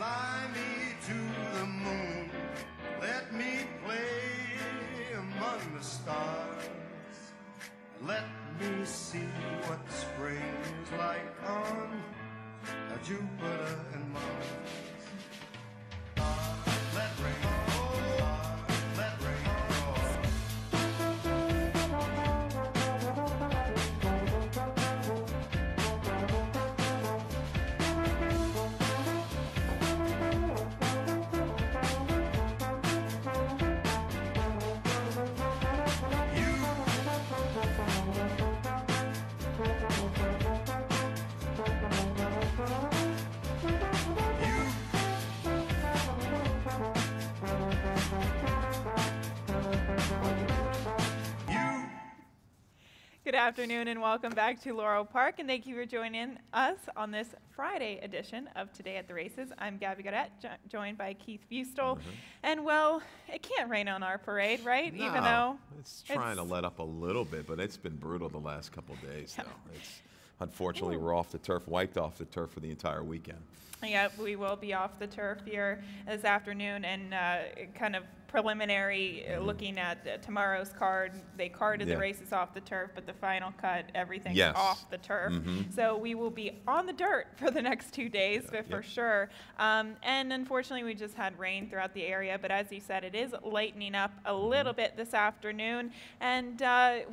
Fly me to the moon, let me play among the stars. Let me see what spring is like on Jupiter and Mars. Let rain fall, let rain Good afternoon and welcome back to Laurel Park, and thank you for joining us on this Friday edition of Today at the Races. I'm Gabby Godet, joined by Keith Bustel. And well, it can't rain on our parade, right? No, even though it's trying to let up a little bit, but it's been brutal the last couple of days, though. Unfortunately, we're off the turf, wiped off the turf for the entire weekend. Yeah, we will be off the turf here this afternoon, and kind of preliminary looking at tomorrow's card. They carded the races off the turf, but the final cut, everything's off the turf. So we will be on the dirt for the next 2 days, but for sure. And unfortunately, we just had rain throughout the area, but as you said, it is lightening up a little bit this afternoon. And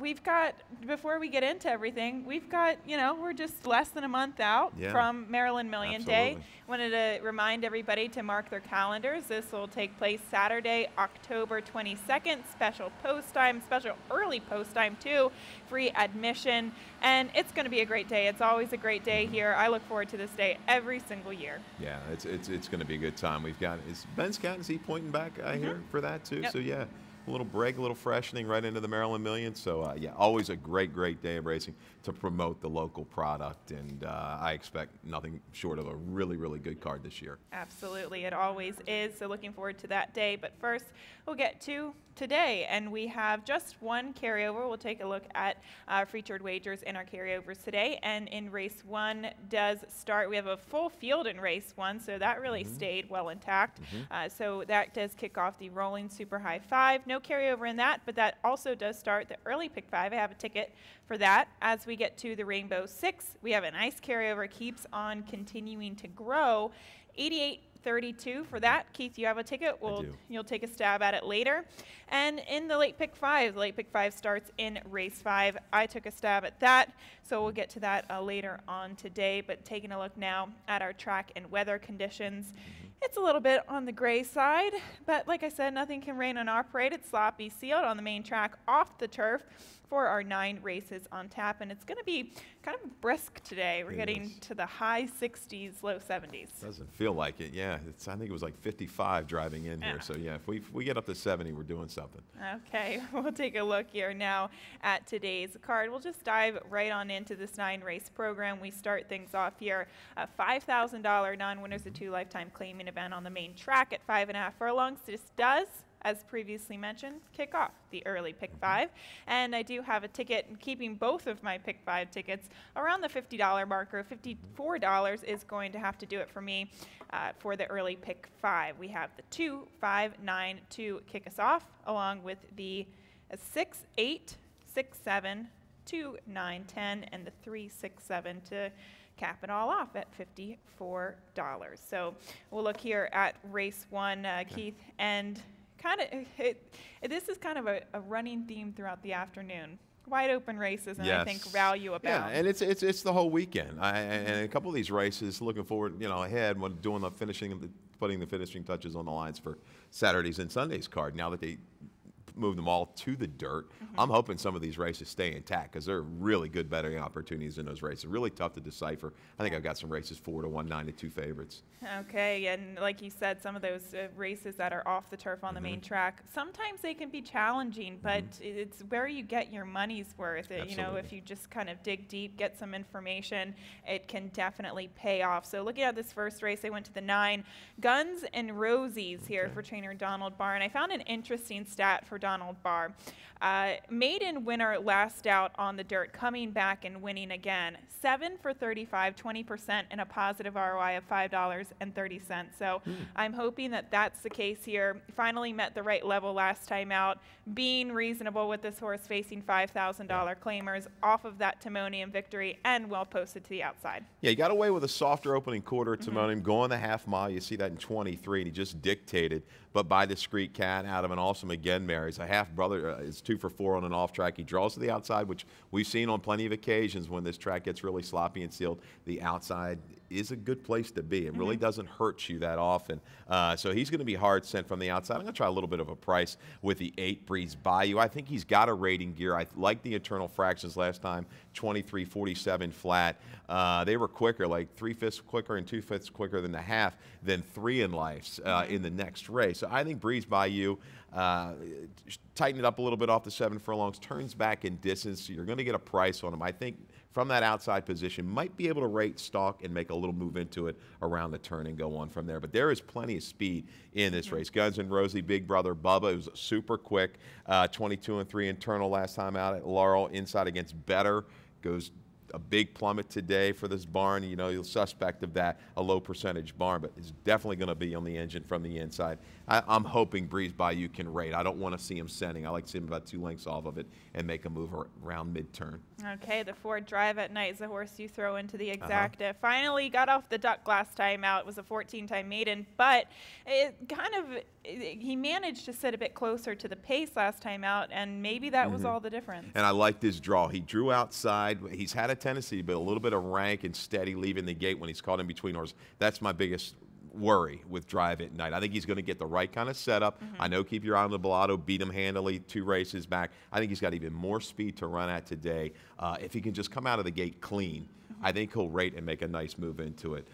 we've got, before we get into everything, we've got, we're just less than a month out from Maryland Million Day. Wanted to remind everybody to mark their calendars. This will take place Saturday, October 22nd. Special post time, special early post time too. Free admission, and it's going to be a great day. It's always a great day here. I look forward to this day every single year. Yeah, it's going to be a good time. We've got Ben Scott, is he pointing back here for that too? Yep. So yeah. A little break, a little freshening right into the Maryland Million. So, yeah, always a great day of racing to promote the local product. And I expect nothing short of a really good card this year. Absolutely. It always is. So looking forward to that day. But first, we'll get to today. And we have just one carryover. We'll take a look at featured wagers in our carryovers today. And in race one does start. We have a full field in race one, so that really stayed well intact. So that does kick off the rolling super high 5. No carryover in that, but that also does start the early pick 5. I have a ticket for that. As we get to the Rainbow 6, we have a nice carryover, keeps on continuing to grow. 88.32 for that. Keith, you have a ticket. You'll take a stab at it later. And in the late pick 5, the late pick 5 starts in race 5. I took a stab at that, so we'll get to that later on today. But taking a look now at our track and weather conditions. It's a little bit on the gray side, but like I said, nothing can rain on our parade. It's sloppy sealed on the main track off the turf for our 9 races on tap, and it's going to be kind of brisk today. We're getting to the high 60s, low 70s. Doesn't feel like it, yeah. I think it was like 55 driving in here, so yeah, if we get up to 70, we're doing something. Okay, we'll take a look here now at today's card. We'll just dive right on into this 9-race program. We start things off here, a $5,000 non-winners of 2 lifetime claiming event on the main track at 5.5 furlongs. This does, as previously mentioned, kick off the early pick 5. And I do have a ticket, keeping both of my pick 5 tickets around the $50 marker. $54 is going to have to do it for me for the early pick 5. We have the 2, 5, 9 to kick us off, along with the 6, 8, 6, 7, 2, 9, 10, and the 3, 6, 7 to cap it all off at $54. So we'll look here at race 1, Keith, and this is kind of a running theme throughout the afternoon. Wide open races, and I think value abound. Yeah, and it's the whole weekend. And a couple of these races, looking forward, ahead when doing the finishing, putting the finishing touches on the lines for Saturdays and Sundays card. Now that they move them all to the dirt, I'm hoping some of these races stay intact because they're really good betting opportunities in those races. Really tough to decipher. I think I've got some races 4 to 1, 9 to 2 favorites. Okay, and like you said, some of those races that are off the turf on the main track, sometimes they can be challenging, but it's where you get your money's worth. If you just kind of dig deep, get some information, it can definitely pay off. So looking at this first race, I went to the 9 Guns and Rosies here for trainer Donald Barr, and I found an interesting stat for Donald Donald Barr. Maiden winner last out on the dirt, coming back and winning again. 7 for 35, 20%, and a positive ROI of $5.30. So I'm hoping that that's the case here. Finally met the right level last time out, being reasonable with this horse facing $5,000 claimers off of that Timonium victory and well posted to the outside. Yeah, he got away with a softer opening quarter at Timonium, going the half mile. You see that in 23, and he just dictated. But by Discreet Cat out of an Awesome Again mare. He's a half brother. Is 2 for 4 on an off track. He draws to the outside, which we've seen on plenty of occasions when this track gets really sloppy and sealed. The outside is a good place to be. It really doesn't hurt you that often. So he's going to be hard sent from the outside. I'm going to try a little bit of a price with the 8 Breeze Bayou. I think he's got a rating gear. I like the internal fractions last time, 23.47 flat. They were quicker, like 3/5 quicker and 2/5 quicker than the half, than 3 in lifes in the next race. So I think Breeze Bayou tighten it up a little bit off the 7 furlongs, turns back in distance. So you're going to get a price on him. I think from that outside position, might be able to rate stalk and make a little move into it around the turn and go on from there. But there is plenty of speed in this race. Guns N' Rosy, Big Brother Bubba, it was super quick, 22 and 3 internal last time out at Laurel. Inside against Better, goes a big plummet today for this barn. You know, you'll suspect of that, a low percentage barn, but it's definitely going to be on the engine from the inside. I'm hoping Breeze Bayou can rate. I don't want to see him sending. I like to see him about 2 lengths off of it and make a move around mid-turn. Okay, the Ford Drive at Night is the horse you throw into the exacta. Finally got off the duck last time out. It was a 14-time maiden, but he managed to sit a bit closer to the pace last time out, and maybe that was all the difference. And I liked his draw. He drew outside. He's had a tendency to be a little bit of rank and steady leaving the gate when he's caught in between horses. That's my biggest worry with Drive at Night. I think he's going to get the right kind of setup. I know Keep Your Eye on the Blotto, beat him handily 2 races back. I think he's got even more speed to run at today. If he can just come out of the gate clean, I think he'll rate and make a nice move into it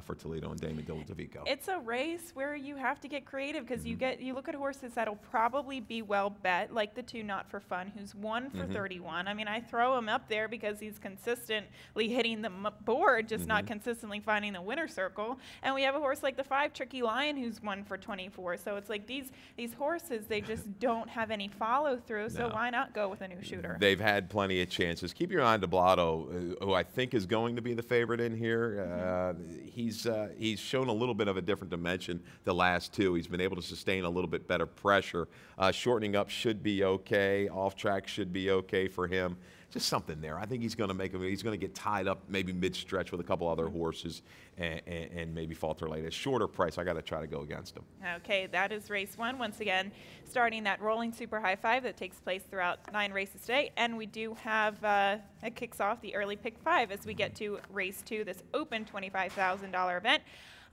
for Toledo and Damon Dillavico. It's a race where you have to get creative because you look at horses that'll probably be well bet, like the 2 Not for Fun, who's 1 for 31. I mean, I throw him up there because he's consistently hitting the board, just not consistently finding the winner circle. And we have a horse like the 5 Tricky Lion, who's 1 for 24. So it's like these horses, they just don't have any follow through. So why not go with a new shooter? They've had plenty of chances. Keep Your Eye on the Blotto, who I think is going to be the favorite in here. He's shown a little bit of a different dimension the last 2. He's been able to sustain a little bit better pressure. Shortening up should be okay. Off track should be okay for him. Just something there. I think he's going to make him. He's going to get tied up maybe mid-stretch with a couple other horses and maybe falter late. A shorter price, I got to try to go against him. Okay, that is race 1. Once again, starting that rolling super high 5 that takes place throughout 9 races today. And we do have, it kicks off the early pick 5 as we get to race 2, this open $25,000 event.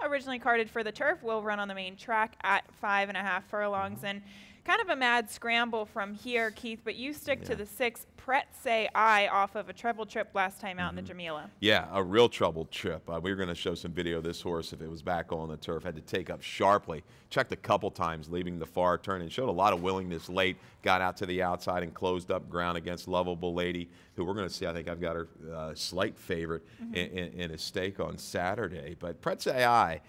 Originally carded for the turf, will run on the main track at 5.5 furlongs. And kind of a mad scramble from here, Keith, but you stick to the 6 Pret Say I off of a treble trip last time out in the Jamila. Yeah, a real trouble trip. We were going to show some video of this horse if it was back on the turf. Had to take up sharply. Checked a couple times leaving the far turn and showed a lot of willingness late. Got out to the outside and closed up ground against Lovable Lady, who we're going to see. I think I've got her slight favorite in a stake on Saturday. But Pret Say I,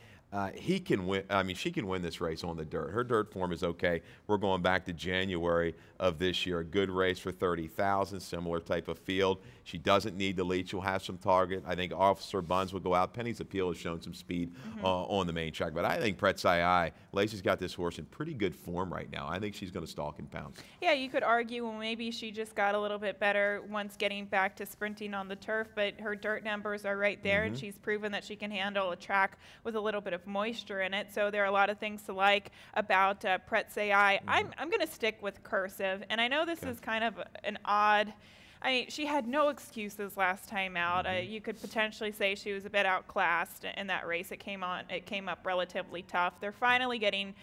he can win. I mean, she can win this race on the dirt. Her dirt form is okay. We're going back to January of this year. A good race for 30,000, similar type of field. She doesn't need the lead. She'll have some target. I think Officer Buns will go out. Penny's Appeal has shown some speed on the main track. But I think Pret Say I, Lacey's got this horse in pretty good form right now. I think she's going to stalk and pounce. Yeah, you could argue, well, maybe she just got a little bit better once getting back to sprinting on the turf, but her dirt numbers are right there, and she's proven that she can handle a track with a little bit of moisture in it. So there are a lot of things to like about Pret Say I. I'm going to stick with Cursive, and I know this is kind of an odd. I mean, she had no excuses last time out. You could potentially say she was a bit outclassed in that race. It came up relatively tough. They're finally getting,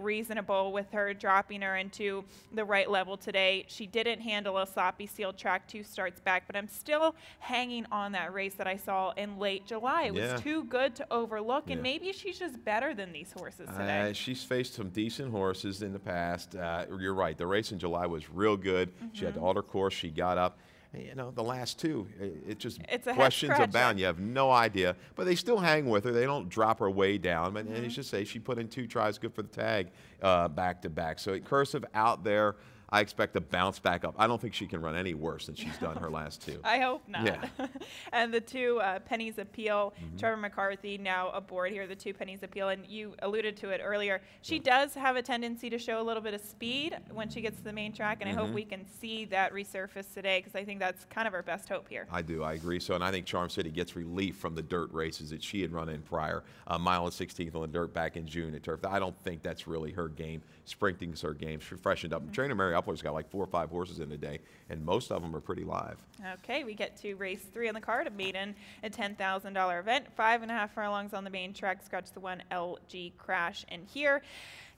reasonable with her, dropping her into the right level today. She didn't handle a sloppy sealed track 2 starts back, but I'm still hanging on that race that I saw in late July. It was too good to overlook, and maybe she's just better than these horses today. She's faced some decent horses in the past. You're right. The race in July was real good. She had to alter course. She got up. You know, the last two, it just It's a head questions scratcher. abound. You have no idea. But they still hang with her. They don't drop her way down. But and you should say she put in 2 tries, good for the tag, back to back. So Cursive out there. I expect to bounce back up. I don't think she can run any worse than she's done her last 2. I hope not. Yeah. And the 2 Pennies Appeal, Trevor McCarthy now aboard here, the 2 Pennies Appeal, and you alluded to it earlier. She does have a tendency to show a little bit of speed when she gets to the main track, and I hope we can see that resurface today, because I think that's kind of our best hope here. I do. I agree. So, and I think Charm City gets relief from the dirt races that she had run in prior. A mile and 16th on the dirt back in June at Turf. I don't think that's really her game. Sprinting's her game. She freshened up. Trainer Mary Upler's got like 4 or 5 horses in today, and most of them are pretty live. Okay, we get to race 3 on the card, a maiden, a $10,000 event, 5.5 furlongs on the main track, scratch the 1 LG Crash in here.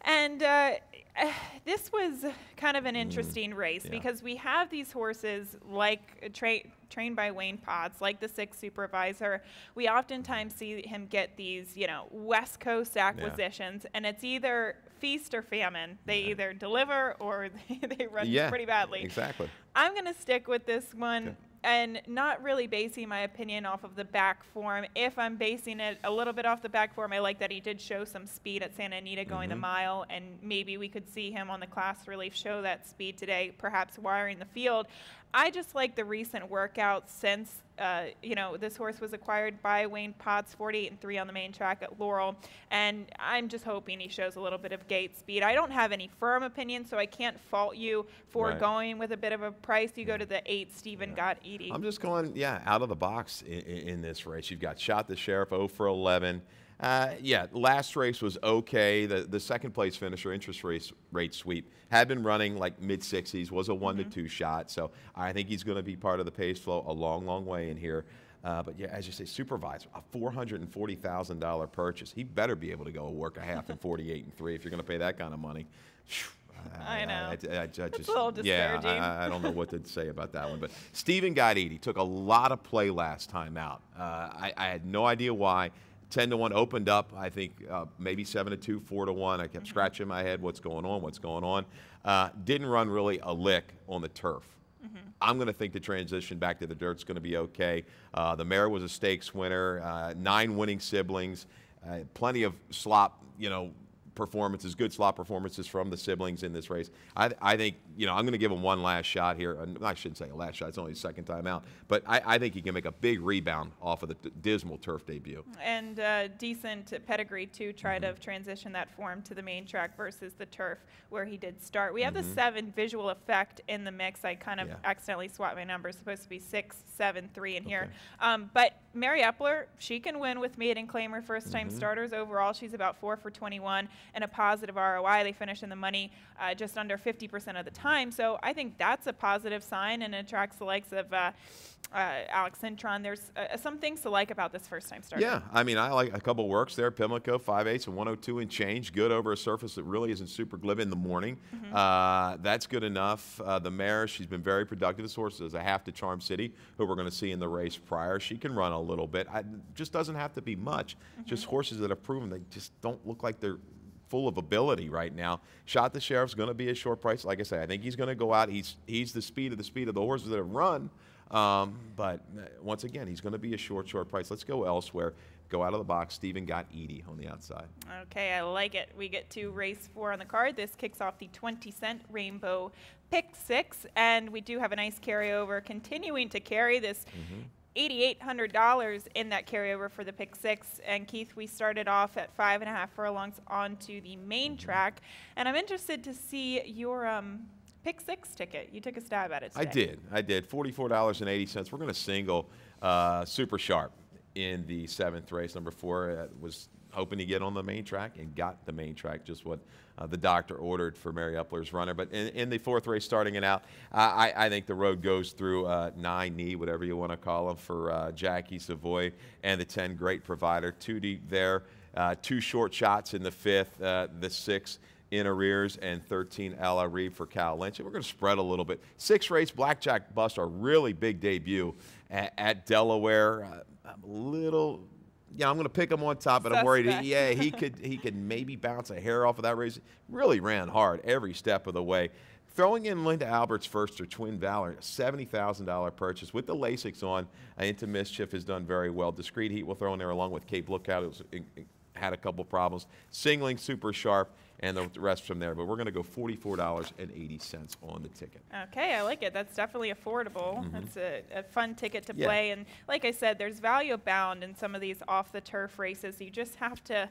And this was kind of an interesting race because we have these horses like trained by Wayne Potts, like the 6 Supervisor. We oftentimes see him get these, you know, West Coast acquisitions, and it's either feast or famine. They either deliver or they run pretty badly. Exactly. I'm going to stick with this one. And not really basing my opinion off of the back form. If I'm basing it a little bit off the back form, I like that he did show some speed at Santa Anita going the mile, and maybe we could see him on the Class Relief show that speed today, perhaps wiring the field. I just like the recent workouts since, you know, this horse was acquired by Wayne Potts, 48-3 on the main track at Laurel, and I'm just hoping he shows a little bit of gate speed. I don't have any firm opinion, so I can't fault you for going with a bit of a price. You go to the 8, Stephen Got Edie. I'm just going, out of the box in this race. You've got Shot the Sheriff, 0 for 11. Last race was okay. The second place finisher, interest rate sweep, had been running like mid-60s, was a 1-2 shot. So I think he's going to be part of the pace flow a long, long way in here. But yeah, as you say, Supervisor, a $440,000 purchase. He better be able to go work a half in 48-3 if you're going to pay that kind of money. I know. It's a little disparaging. I don't know what to say about that one. But Stephen Got Edie took a lot of play last time out. I had no idea why. 10-1 opened up, I think maybe 7-2, 4-1. I kept scratching my head, what's going on? Didn't run really a lick on the turf. I'm going to think the transition back to the dirt's going to be okay. The mare was a stakes winner, 9 winning siblings, plenty of slop, performances, good slot performances from the siblings in this race. I think, I'm going to give him one last shot here. I shouldn't say a last shot. It's only his second time out. But I think he can make a big rebound off of the dismal turf debut. And decent pedigree, to try to transition that form to the main track versus the turf where he did start. We have the 7 Visual Effect in the mix. I kind of accidentally swapped my numbers. It's supposed to be 6, 7, 3 in here. But Mary Epler, she can win with maiden claimer first-time starters. Overall, she's about 4 for 21 and a positive ROI. They finish in the money just under 50% of the time. So I think that's a positive sign and attracts the likes of Alex Cintron. There's some things to like about this first-time starter. Yeah, I mean, I like a couple works there. Pimlico, 5/8 and 102 and change. Good over a surface that really isn't super glib in the morning. That's good enough. The mare, she's been very productive. This horse is a half to Charm City, who we're going to see in the race prior. She can run a little bit. Just doesn't have to be much. Just horses that have proven they just don't look like they're full of ability right now. Shot the Sheriff's going to be a short price. Like I say, I think he's going to go out. He's the speed of the horses that have run. But once again, he's going to be a short price. Let's go elsewhere. Go out of the box. Stephen Got Edie on the outside. Okay, I like it. We get to race 4 on the card. This kicks off the 20-cent Rainbow Pick 6, and we do have a nice carryover continuing to carry this. $8,800 in that carryover for the Pick 6. And Keith, we started off at 5.5 furlongs onto the main track, and I'm interested to see your Pick 6 ticket. You took a stab at it today. I did. $44.80. We're going to single Super Sharp in the 7th race. Number 4 was hoping to get on the main track and got the main track, just what the doctor ordered for Mary Upler's runner. But in the 4th race, starting it out, I think the road goes through 9 knee, whatever you want to call them, for Jackie Savoy and the 10 Great Provider. 2 deep there, 2 short shots in the 5th, the 6 in arrears, and 13 a la Reeve for Cal Lynch. And we're going to spread a little bit. 6 race, Blackjack Bust, our really big debut at Delaware. I'm a little... I'm going to pick him on top, but I'm worried. He could maybe bounce a hair off of that race. Really ran hard every step of the way. Throwing in Linda Albert's first, her twin Valor, a $70,000 purchase with the Lasix on. Into Mischief has done very well. Discreet Heat will throw in there along with Cape Lookout. It had a couple problems. Singling, Super Sharp, and the rest from there. But we're going to go $44.80 on the ticket. Okay, I like it. That's definitely affordable. That's a fun ticket to play. And like I said, there's value abound in some of these off-the-turf races. You just have to...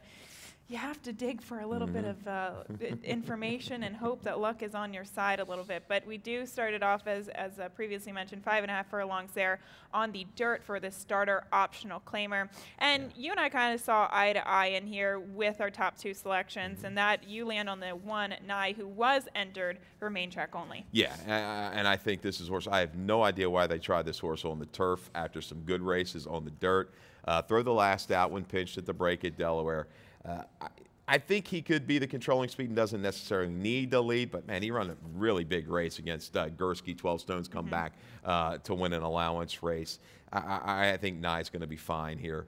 You have to dig for a little bit of information and hope that luck is on your side a little bit. But we do start it off, as previously mentioned, 5.5 furlongs there on the dirt for the starter optional claimer. And you and I kind of saw eye to eye in here with our top 2 selections, and that you land on the one, Nye, who was entered for main track only. Yeah, and I think this is horse. I have no idea why they tried this horse on the turf after some good races on the dirt. Throw the last out when pinched at the break at Delaware. I think he could be the controlling speed and doesn't necessarily need the lead, but man, he ran a really big race against Gursky. 12 Stones come back to win an allowance race. I think Nye's going to be fine here.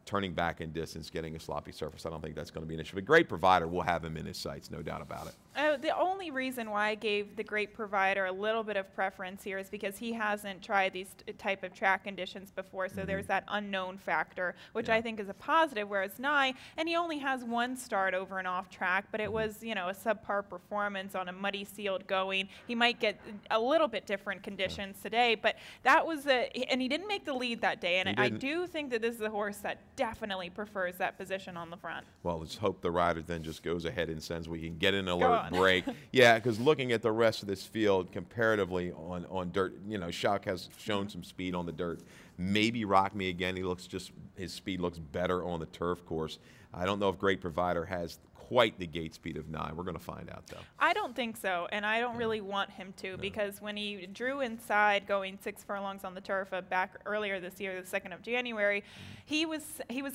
Turning back in distance, getting a sloppy surface, I don't think that's going to be an issue. But Great Provider will have him in his sights, no doubt about it. The only reason why I gave the Great Provider a little bit of preference here is because he hasn't tried these type of track conditions before, so there's that unknown factor, which I think is a positive, whereas Nye, and he only has one start over and off track, but it was, you know, a subpar performance on a muddy sealed going. He might get a little bit different conditions today, but that was and he didn't make the lead that day, and I do think that this is a horse that definitely prefers that position on the front. Well, let's hope the rider then just goes ahead and sends we can get an alert break. Yeah, because looking at the rest of this field comparatively on dirt, you know, Shock has shown some speed on the dirt. Maybe Rock Me Again. His speed looks better on the turf course. I don't know if Great Provider has quite the gate speed of Nye. We're going to find out, though. I don't think so, and I don't really want him to, because when he drew inside going 6 furlongs on the turf back earlier this year, the 2nd of January, he was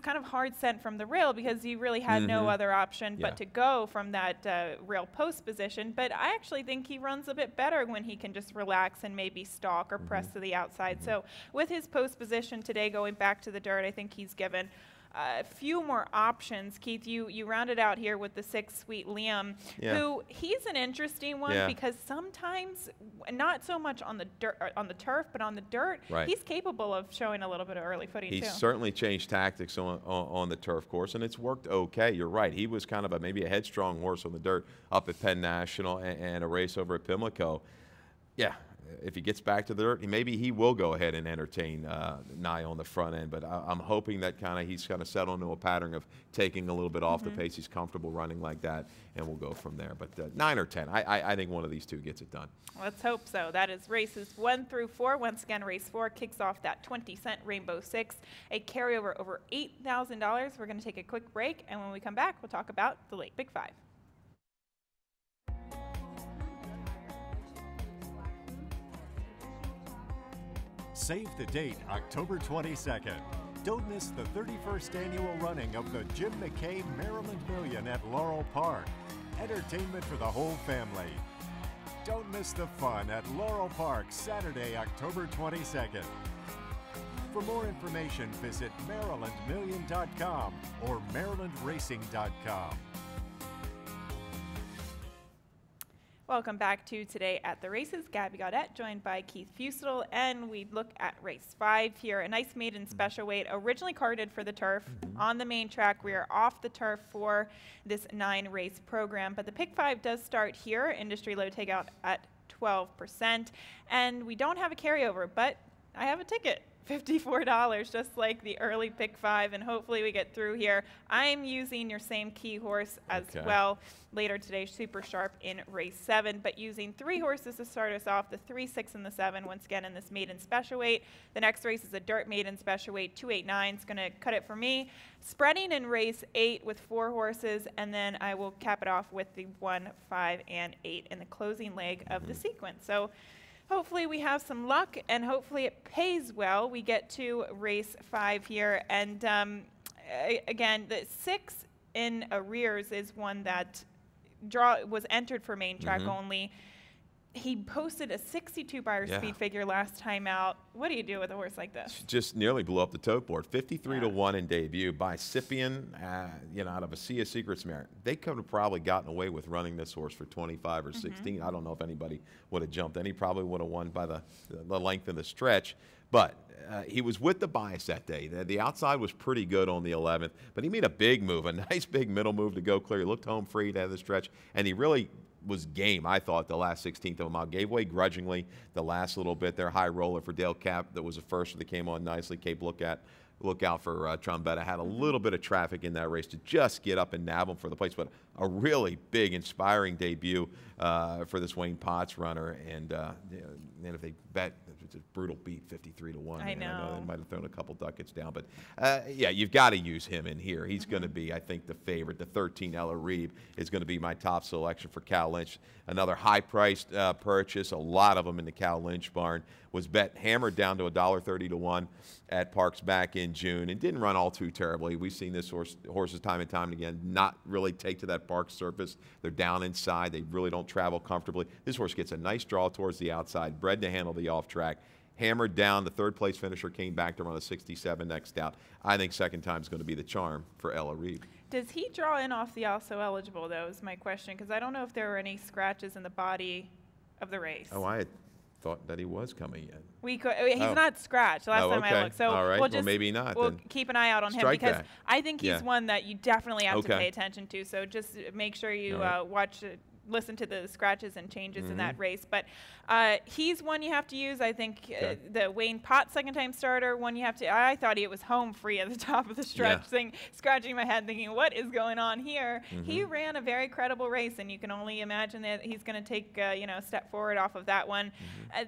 kind of hard sent from the rail because he really had no other option but to go from that rail post position. But I actually think he runs a bit better when he can just relax and maybe stalk or press to the outside. So with his post position today going back to the dirt, I think he's given a few more options. Keith, you rounded out here with the 6 Sweet Liam, who he's an interesting one because sometimes, not so much on the dirt, on the turf, but on the dirt, he's capable of showing a little bit of early footing too. He's certainly changed tactics on the turf course, and it's worked okay. You're right. He was kind of maybe a headstrong horse on the dirt up at Penn National and a race over at Pimlico. Yeah. If he gets back to the dirt, maybe he will go ahead and entertain Nye on the front end. But I'm hoping that he's kind of settled into a pattern of taking a little bit off the pace. He's comfortable running like that, and we'll go from there. But 9 or 10, I think one of these two gets it done. Let's hope so. That is races 1 through 4. Once again, race 4 kicks off that 20-cent Rainbow 6, a carryover over $8,000. We're going to take a quick break, and when we come back, we'll talk about the late Big 5. Save the date, October 22nd. Don't miss the 31st annual running of the Jim McKay Maryland Million at Laurel Park. Entertainment for the whole family. Don't miss the fun at Laurel Park, Saturday, October 22nd. For more information, visit MarylandMillion.com or MarylandRacing.com. Welcome back to Today at the Races. Gabby Gaudette joined by Keith Fusel, and we look at race 5 here. A nice maiden special weight, originally carded for the turf. On the main track, we are off the turf for this 9-race program, but the pick 5 does start here. Industry low takeout at 12%, and we don't have a carryover, but I have a ticket. $54, just like the early pick 5, and hopefully we get through here. I'm using your same key horse as well later today, Super Sharp in race 7, but using 3 horses to start us off, the 3, 6, and the 7, once again in this maiden special weight. The next race is a dirt maiden special weight, 289. It's going to cut it for me. Spreading in race 8 with 4 horses, and then I will cap it off with the 1, 5, and 8 in the closing leg of the sequence. So hopefully we have some luck, and hopefully it pays well. We get to race 5 here, and again, the 6 in arrears is one that was entered for main track only. He posted a 62 buyer Yeah. speed figure last time out. What do you do with a horse like this? Just nearly blew up the tote board. 53 to 1 in debut by Scipion, out of a Sea of Secrets mare. They could have probably gotten away with running this horse for 25 or 16. I don't know if anybody would have jumped in. He probably would have won by the length of the stretch. But he was with the bias that day. The outside was pretty good on the 11th, but he made a big move, a nice big middle move to go clear. He looked home free to have the stretch, and he really was game, I thought, the last 16th of a mile. Gave way grudgingly the last little bit there. High roller for Dale Cap that was the first that came on nicely. Cape look out for Trombetta. Had a little bit of traffic in that race to just get up and nab him for the place, but a really big, inspiring debut for this Wayne Potts runner. And if they bet, it's a brutal beat, 53 to 1. I know. They might have thrown a couple ducats down, but you've got to use him in here. He's going to be, I think, the favorite. The 13 Ella Reeve is going to be my top selection for Cal Lynch. Another high-priced purchase. A lot of them in the Cal Lynch barn. Was hammered down to $1.30 to 1 at Parks back in June and didn't run all too terribly. We've seen this horses time and time again not really take to that Parks surface. They're down inside. They really don't travel comfortably. This horse gets a nice draw towards the outside, bred to handle the off track. Hammered down, the third place finisher came back to run a 67 next out. I think second time is going to be the charm for Ella Reeve. Does he draw in off the also eligible, though, is my question, because I don't know if there were any scratches in the body of the race. Oh, I had thought that he was coming in. He's not scratched last time I looked. So all right. we'll maybe not. We'll then keep an eye out on him strike because that. I think he's one that you definitely have to Okay. pay attention to. So just make sure you right. listen to the scratches and changes in that race. But he's one you have to use. I think the Wayne Potts second-time starter, one you have to. I thought he was home free at the top of the stretch, scratching my head, thinking, what is going on here? He ran a very credible race, and you can only imagine that he's going to take a step forward off of that one.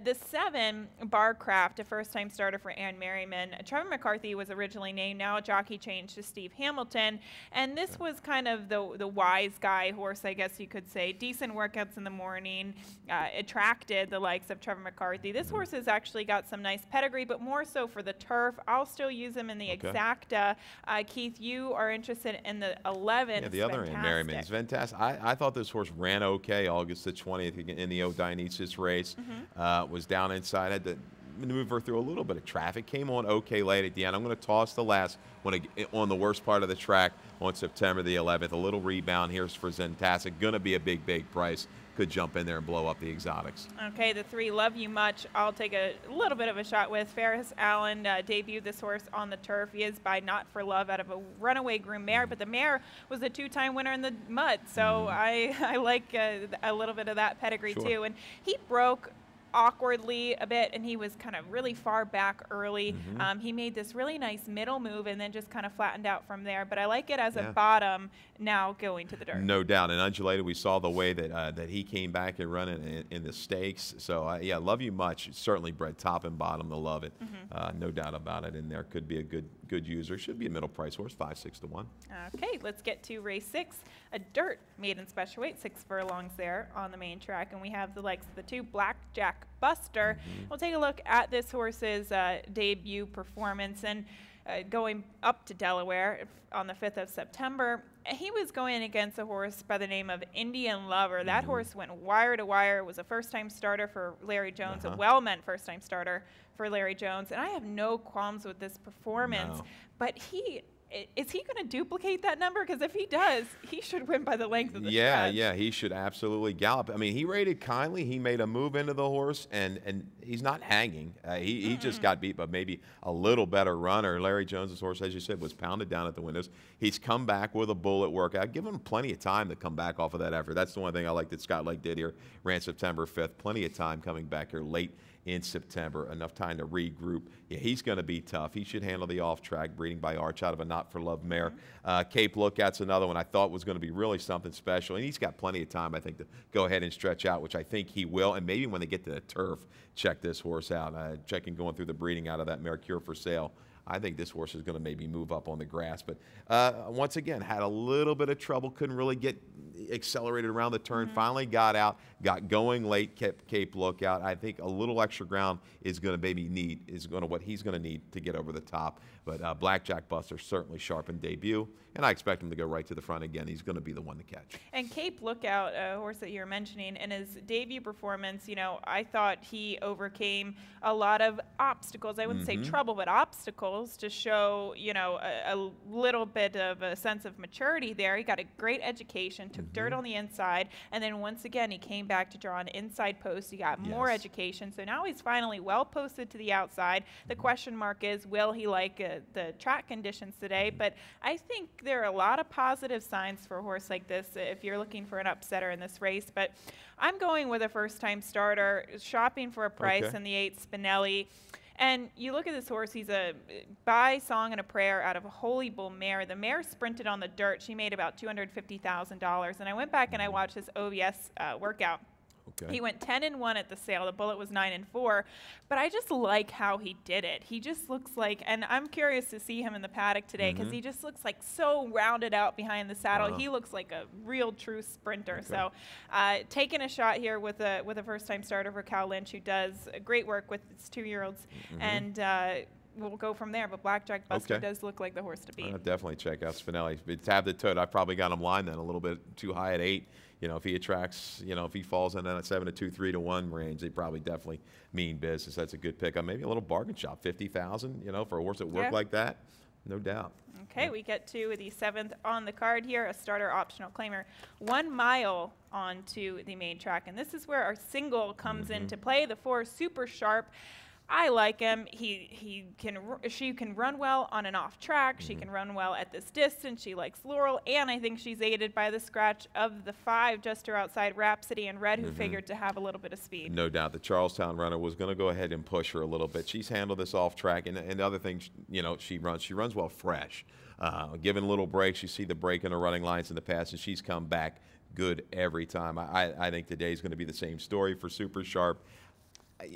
The 7, Barcraft, a first-time starter for Ann Merriman. Trevor McCarthy was originally named. Now a jockey changed to Steve Hamilton, and this was kind of the wise guy horse, I guess you could say. Decent workouts in the morning, attracted the likes of Trevor McCarthy. This horse has actually got some nice pedigree, but more so for the turf. I'll still use him in the exacta. Keith, you are interested in the 11. Yeah, the other Ann Merriman is fantastic. I thought this horse ran okay August the 20th in the Dionysus race. Was down inside, had to maneuver through a little bit of traffic, came on okay late at the end. I'm going to toss the last one on the worst part of the track on September the 11th. A little rebound here's for Zentastic. Going to be a big price. Could jump in there and blow up the exotics. Okay, the 3, Love You Much, I'll take a little bit of a shot with. Ferris Allen debuted this horse on the turf. He is by Not for Love out of a runaway groom mare, but the mare was a 2-time winner in the mud, so I like a little bit of that pedigree too. And he broke awkwardly a bit, and he was kind of really far back early. He made this really nice middle move and then just kind of flattened out from there, but I like it as a bottom now going to the dirt. No doubt. And undulated, we saw the way that he came back and run in the stakes. So, Love You Much. Certainly bred top and bottom to love it. No doubt about it. And there could be a good user. Should be a middle price horse, 5-6 to 1. Okay, let's get to race 6. A dirt maiden special weight, 6 furlongs there on the main track. And we have the likes of the 2, Blackjack Buster. We'll take a look at this horse's debut performance. And going up to Delaware on the 5th of September, he was going against a horse by the name of Indian Lover. That horse went wire to wire, was a first-time starter for Larry Jones, a well-meant first-time starter for Larry Jones. And I have no qualms with this performance, but is he going to duplicate that number? Because if he does, he should win by the length of the stretch. Yeah, he should absolutely gallop. I mean, he rated kindly. He made a move into the horse, and he's not hanging. He just got beat by maybe a little better runner. Larry Jones's horse, as you said, was pounded down at the windows. He's come back with a bullet workout. Give him plenty of time to come back off of that effort. That's the one thing I like that Scott Lake did here. Ran September 5th. Plenty of time coming back here late in September, enough time to regroup. Yeah, he's going to be tough. He should handle the off-track, breeding by Arch out of a Not for Love mare. Cape Lookout's another one I thought was going to be really something special, and he's got plenty of time, I think, to go ahead and stretch out, which I think he will, and maybe when they get to the turf, check this horse out. Checking going through the breeding out of that mare, Cure for Sale. I think this horse is going to maybe move up on the grass. But once again, had a little bit of trouble, couldn't really get accelerated around the turn, finally got out, got going late, kept Cape Lookout. I think a little extra ground is going to what he's going to need to get over the top. But Blackjack Buster certainly sharp in debut, and I expect him to go right to the front again. He's going to be the one to catch. And Cape Lookout, a horse that you were mentioning, in his debut performance, I thought he overcame a lot of obstacles. I wouldn't say trouble, but obstacles to show, a little bit of a sense of maturity there. He got a great education, took dirt on the inside, and then once again he came back to draw an inside post. He got more education, so now he's finally well posted to the outside. The question mark is, will he like the track conditions today? But I think there are a lot of positive signs for a horse like this if you're looking for an upsetter in this race. But I'm going with a first-time starter, shopping for a price in the 8 Spinelli. And you look at this horse, he's a by Song and a Prayer out of a Holy Bull mare. The mare sprinted on the dirt. She made about $250,000. And I went back and I watched his OVS workout. Okay. He went 10-1 at the sale. The Bullet was 9-4. But I just like how he did it. He just looks like, and I'm curious to see him in the paddock today because he just looks like so rounded out behind the saddle. He looks like a real true sprinter. So taking a shot here with a first-time starter for Cal Lynch, who does great work with his 2-year-olds. And we'll go from there. But Blackjack Buster does look like the horse to beat. I'll definitely check out Spinelli. Tab the tote. I probably got him lined then a little bit too high at 8. If he attracts, if he falls in that 7 to 2, 3 to 1 range, they probably definitely mean business. That's a good pick. Maybe a little bargain shop, 50,000. For a horse that worked like that, no doubt. Okay, we get to the 7th on the card here, a starter optional claimer, 1 mile onto the main track, and this is where our single comes into play. The 4 Super Sharp. I like him. She can run well on and off track. She can run well at this distance. She likes Laurel, and I think she's aided by the scratch of the 5 just her outside Rhapsody and Red, who figured to have a little bit of speed. No doubt. The Charlestown runner was going to go ahead and push her a little bit. She's handled this off track, and the other thing, she runs well fresh. Given little breaks, you see the break in her running lines in the past, and she's come back good every time. I think today's going to be the same story for Super Sharp.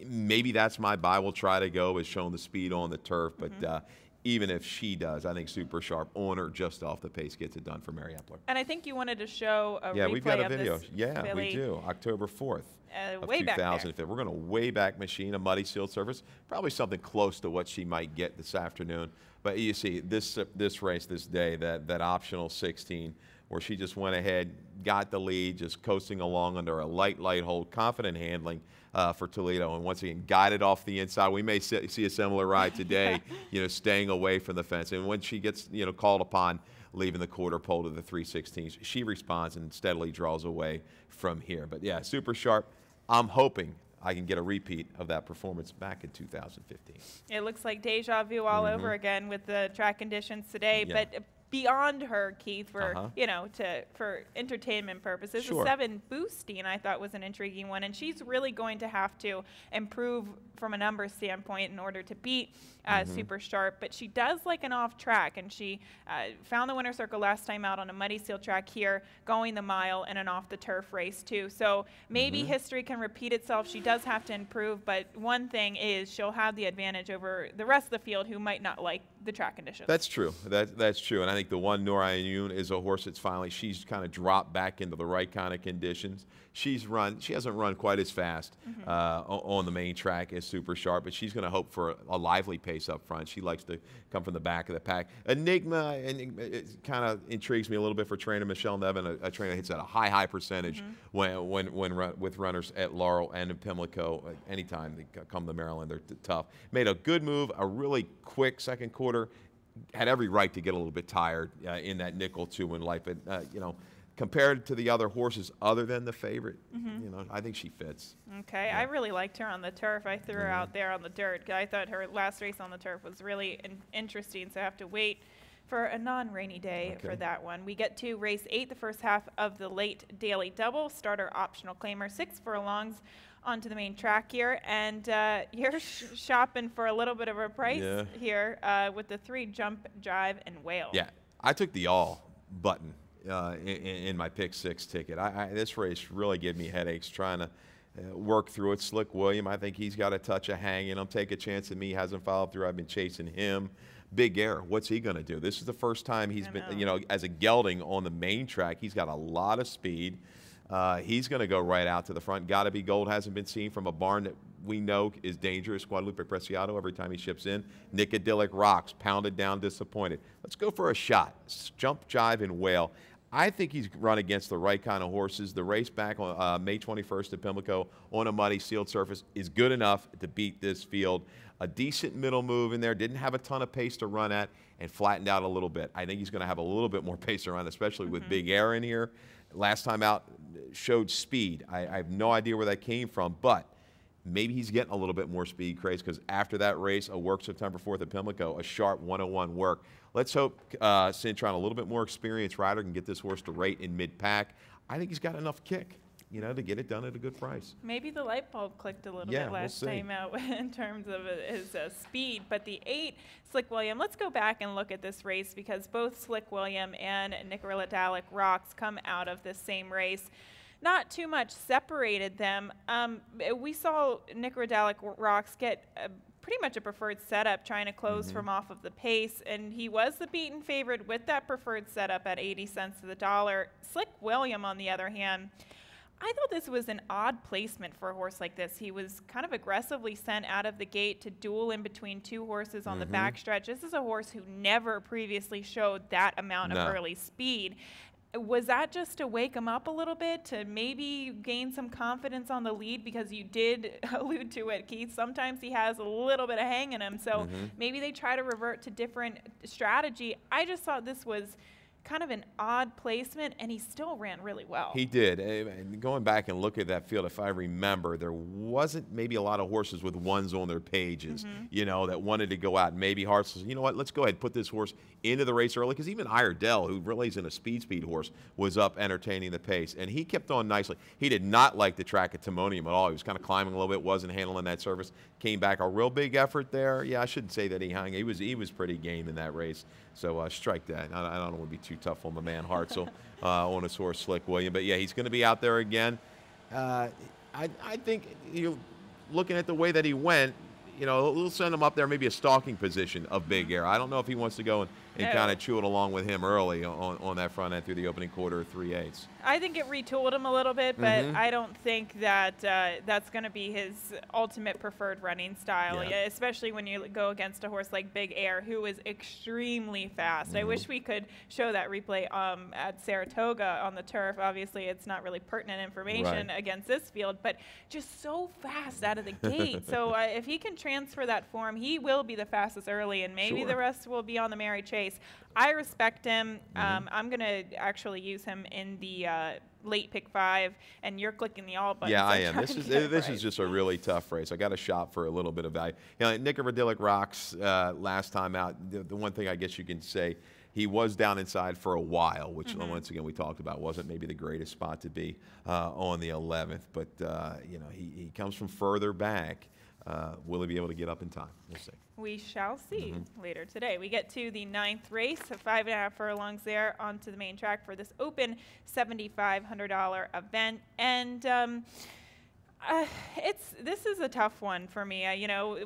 Maybe that's my buy. We'll try to go is showing the speed on the turf, but even if she does, I think Super Sharp on her just off the pace gets it done for Mary Epler. And I think you wanted to show a replay we've got a video. Of this We do. October 4th of way 2005. We're going to way back machine, a muddy sealed surface, probably something close to what she might get this afternoon. But you see, this race, this day, that optional 16, where she just went ahead, got the lead, just coasting along under a light hold, confident handling for Toledo, and once again guided off the inside. We may see a similar ride today, staying away from the fence. And when she gets called upon leaving the quarter pole to the 3/16, she responds and steadily draws away from here. But yeah, Super Sharp. I'm hoping I can get a repeat of that performance back in 2015. It looks like deja vu all over again with the track conditions today, but beyond her, Keith, for for entertainment purposes. The 7 Boosting I thought was an intriguing one, and she's really going to have to improve from a numbers standpoint in order to beat Super Sharp. But she does like an off track, and she found the winner's circle last time out on a muddy seal track here, going the mile in an off the turf race too. So maybe history can repeat itself. She does have to improve, but one thing is she'll have the advantage over the rest of the field who might not like the track conditions. That's true. That's true. And I think the one Noor Ayoun is a horse that's she's kind of dropped back into the right kind of conditions. She hasn't run quite as fast on the main track as Super Sharp, but she's going to hope for a lively pace up front. She likes to come from the back of the pack. Enigma, and it kind of intrigues me a little bit for trainer Michelle Nevin, a trainer that hits at a high percentage with runners at Laurel and in Pimlico. Anytime they come to Maryland, they're tough. Made a good move, a really quick second quarter. Had every right to get a little bit tired in that nickel 2-win life, but compared to the other horses other than the favorite, I think she fits. Okay, I really liked her on the turf. I threw her out there on the dirt. I thought her last race on the turf was really interesting, so I have to wait for a non-rainy day for that one. We get to race 8, the first half of the late daily double, starter optional claimer, 6 furlongs onto the main track here, and you're shopping for a little bit of a price here with the 3 Jump, Jive, and Whale. Yeah, I took the all button in my pick 6 ticket. This race really gave me headaches trying to work through it. Slick William, I think he's got a touch of hanging. I'll take a chance at me. Hasn't followed through. I've been chasing him. Big Air, what's he going to do? This is the first time he's been, as a gelding on the main track. He's got a lot of speed. He's going to go right out to the front. Gotta Be Gold hasn't been seen from a barn that we know is dangerous. Guadalupe Preciado every time he ships in. Nicodilic Rocks, pounded down, disappointed. Let's go for a shot. Jump, Jive, and Whale. I think he's run against the right kind of horses. The race back on May 21st at Pimlico on a muddy sealed surface is good enough to beat this field. A decent middle move in there. Didn't have a ton of pace to run at and flattened out a little bit. I think he's going to have a little bit more pace to run, especially with Big Air in here. Last time out showed speed. I have no idea where that came from, but maybe he's getting a little bit more speed craze because after that race, a work September 4th at Pimlico, a sharp 101 work. Let's hope Cintron, a little bit more experienced rider, can get this horse to rate in mid-pack. I think he's got enough kick, to get it done at a good price. Maybe the light bulb clicked a little bit last time out in terms of his speed. But the 8, Slick William, let's go back and look at this race because both Slick William and Nicodilic Rocks come out of this same race. Not too much separated them. We saw Nicodilic Rocks get pretty much a preferred setup trying to close from off of the pace, and he was the beaten favorite with that preferred setup at 80 cents to the dollar. Slick William, on the other hand, I thought this was an odd placement for a horse like this. He was kind of aggressively sent out of the gate to duel in between 2 horses on the backstretch. This is a horse who never previously showed that amount of early speed. Was that just to wake him up a little bit, to maybe gain some confidence on the lead? Because you did allude to it, Keith. Sometimes he has a little bit of hang in him. So maybe they try to revert to different strategy. I just thought this was kind of an odd placement, and he still ran really well. He did. And going back and look at that field, if I remember, there wasn't maybe a lot of horses with ones on their pages, that wanted to go out. Maybe Hart says, you know what, let's go ahead and put this horse into the race early, because even Iredell, who really isn't a speed horse, was up entertaining the pace, and he kept on nicely. He did not like the track at Timonium at all. He was kind of climbing a little bit, wasn't handling that surface. Came back a real big effort there. Yeah, I shouldn't say that he hung. He was pretty game in that race. So strike that. I don't want to be too tough on my man Hartzell on his horse Slick William. But, yeah, he's going to be out there again. I think, looking at the way that he went, we'll send him up there, maybe a stalking position of Big Air. I don't know if he wants to go and kind of chew it along with him early on that front end through the opening quarter of 3/8. I think it retooled him a little bit, but I don't think that that's going to be his ultimate preferred running style, especially when you go against a horse like Big Air, who is extremely fast. I wish we could show that replay at Saratoga on the turf. Obviously, it's not really pertinent information against this field, but just so fast out of the gate. So if he can transfer that form, he will be the fastest early, and maybe the rest will be on the merry chase. I respect him. I'm going to actually use him in the late pick 5, and you're clicking the all buttons. Yeah, I am. This is just a really tough race. I got to shop for a little bit of value. Nicodilic Rocks last time out, the one thing I guess you can say, he was down inside for a while, which once again we talked about wasn't maybe the greatest spot to be on the 11th. But he comes from further back. Will he be able to get up in time? We'll see. We shall see later today. We get to the 9th race, 5.5 furlongs there onto the main track for this open $7,500 event. And this is a tough one for me.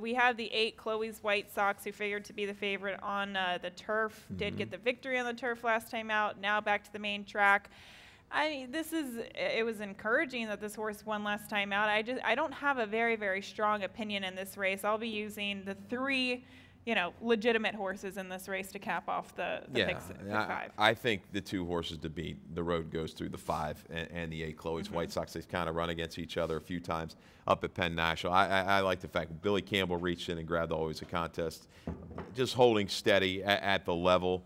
We have the 8 Chloe's White Sox, who figured to be the favorite on the turf. Did get the victory on the turf last time out. Now back to the main track. It was encouraging that this horse won last time out. I don't have a very, very strong opinion in this race. I'll be using the 3, legitimate horses in this race to cap off the pick 5. I think the 2 horses to beat, the road goes through the 5 and the 8 Chloe's White Sox. They kind of run against each other a few times up at Penn National. I like the fact Billy Campbell reached in and grabbed Always a Contest, just holding steady at the level.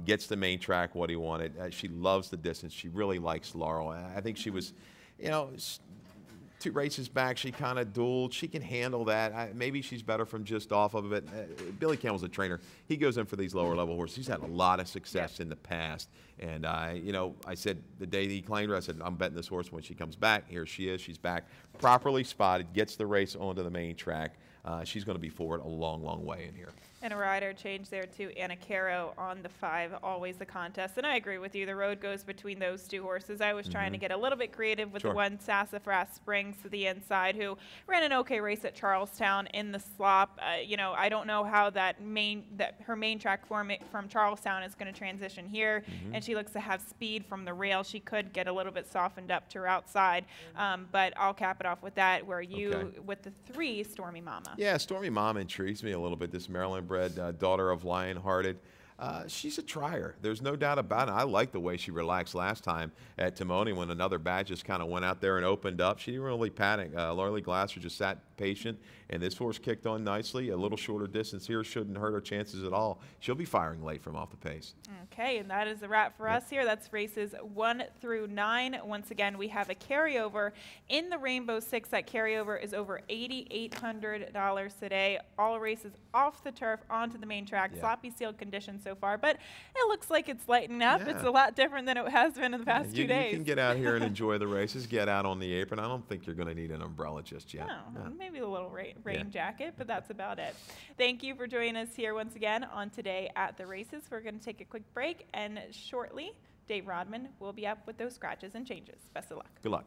Gets the main track what he wanted. She loves the distance. She really likes Laurel. I think she was, 2 races back, she kind of dueled. She can handle that. Maybe she's better from just off of it. Billy Campbell's a trainer. He goes in for these lower level horses. He's had a lot of success in the past. And I said the day he claimed her, I said, I'm betting this horse when she comes back. Here she is. She's back, properly spotted, gets the race onto the main track. She's going to be forward a long, long way in here. And a rider change there to Anna Caro on the 5, always the contest. And I agree with you. The road goes between those 2 horses. I was trying to get a little bit creative with the one Sassafras Springs to the inside, who ran an okay race at Charlestown in the slop. You know, I don't know how her main track form from Charlestown is going to transition here. And she looks to have speed from the rail. She could get a little bit softened up to her outside. But I'll cap it off with that, where you, with the 3, Stormy Mama. Yeah, Stormy Mama intrigues me a little bit, this Maryland-bred daughter of Lionhearted. She's a trier. There's no doubt about it. I like the way she relaxed last time at Timoni when another badge just kind of went out there and opened up. She didn't really panic. Laurel Glasser just sat patient, and this horse kicked on nicely. A little shorter distance here shouldn't hurt her chances at all. She'll be firing late from off the pace. Okay, and that is a wrap for us here. That's races 1 through 9. Once again, we have a carryover in the Rainbow Six. That carryover is over $8,800 today. All races off the turf onto the main track. Sloppy sealed conditions so far, but it looks like it's lightening up. It's a lot different than it has been in the past 2 days. You can get out here and enjoy the races, get out on the apron. I don't think you're going to need an umbrella just yet. No. Maybe a little rain jacket, but that's about it. Thank you for joining us here once again on Today at the Races. We're going to take a quick break, and shortly, Dave Rodman will be up with those scratches and changes. Best of luck. Good luck.